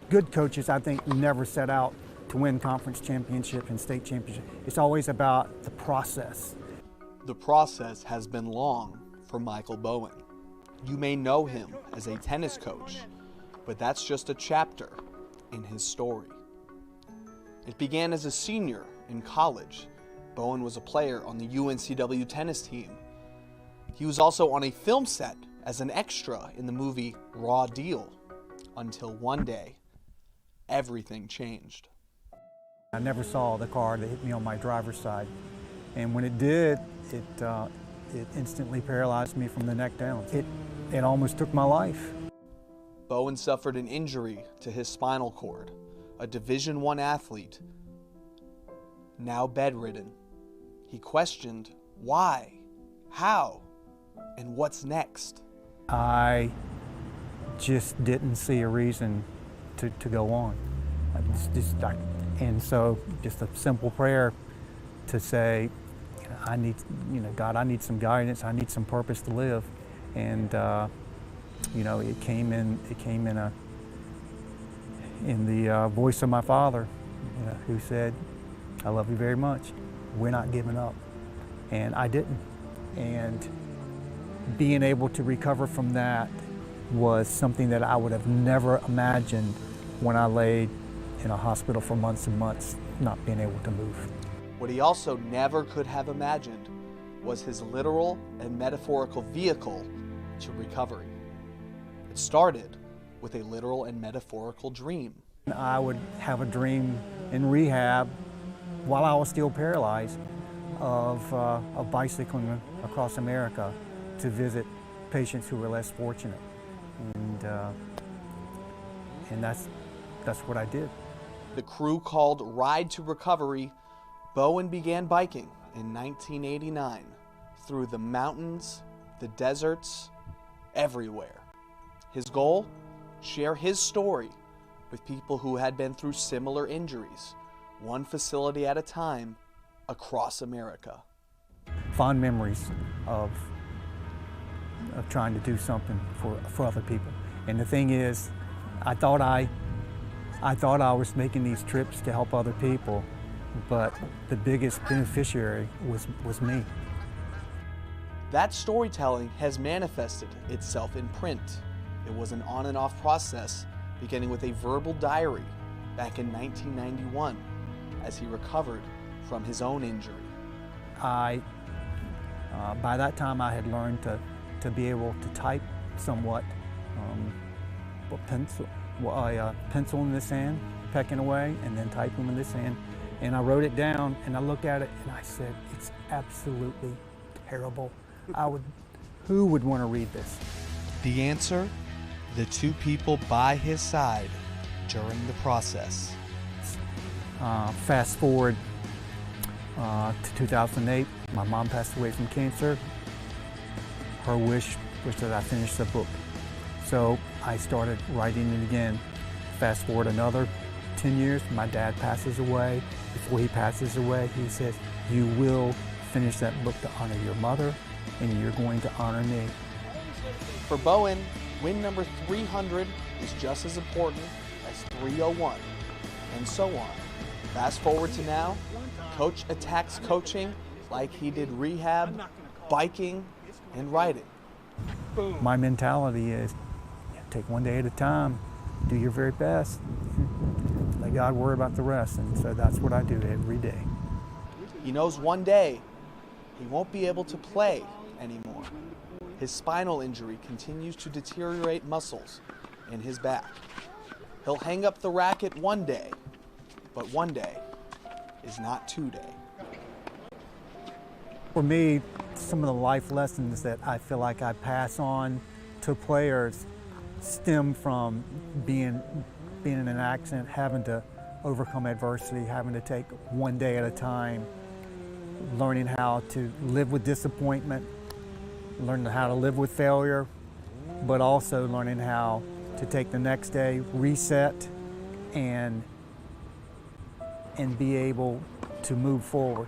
Good coaches, I think, never set out to win conference championship and state championship. It's always about the process. The process has been long for Michael Bowen. You may know him as a tennis coach, but that's just a chapter in his story. It began as a senior in college. Bowen was a player on the UNCW tennis team. He was also on a film set as an extra in the movie Raw Deal, until one day, everything changed. I never saw the car that hit me on my driver's side, and when it did, it instantly paralyzed me from the neck down. It almost took my life. Bowen suffered an injury to his spinal cord, a Division I athlete, now bedridden. He questioned why, how, and what's next. I just didn't see a reason to go on. And so just a simple prayer to say, I need, God, I need some guidance. I need some purpose to live. And it came in the voice of my father, who said, I love you very much. We're not giving up. And I didn't. And being able to recover from that was something that I would have never imagined when I laid in a hospital for months and months, not being able to move. What he also never could have imagined was his literal and metaphorical vehicle to recovery. It started with a literal and metaphorical dream. I would have a dream in rehab while I was still paralyzed of bicycling across America to visit patients who were less fortunate. And that's what I did. The crew called Ride to Recovery. Bowen began biking in 1989 through the mountains, the deserts, everywhere. His goal? Share his story with people who had been through similar injuries, one facility at a time, across America. Fond memories of trying to do something for other people. And the thing is, I thought I was making these trips to help other people, but the biggest beneficiary was me. That storytelling has manifested itself in print. It was an on and off process, beginning with a verbal diary back in 1991 as he recovered from his own injury. By that time I had learned to be able to type somewhat, a pencil in this hand, pecking away, and then typing in this hand. And I wrote it down, and I looked at it, and I said, it's absolutely terrible. Who would want to read this? The answer? The two people by his side during the process. Fast forward to 2008, my mom passed away from cancer. Her wish was that I finish the book. So I started writing it again. Fast forward another 10 years, my dad passes away. Before he passes away, he says, you will finish that book to honor your mother, and you're going to honor me. For Bowen, win number 300 is just as important as 301, and so on. Fast forward to now, Coach attacks coaching like he did rehab, biking, and riding. My mentality is, take one day at a time, do your very best, let God worry about the rest, and so that's what I do every day. He knows one day he won't be able to play anymore. His spinal injury continues to deteriorate muscles in his back. He'll hang up the racket one day, but one day is not today. For me, some of the life lessons that I feel like I pass on to players stem from being in an accident, having to overcome adversity, having to take one day at a time, learning how to live with disappointment, learning how to live with failure, but also learning how to take the next day, reset, and be able to move forward.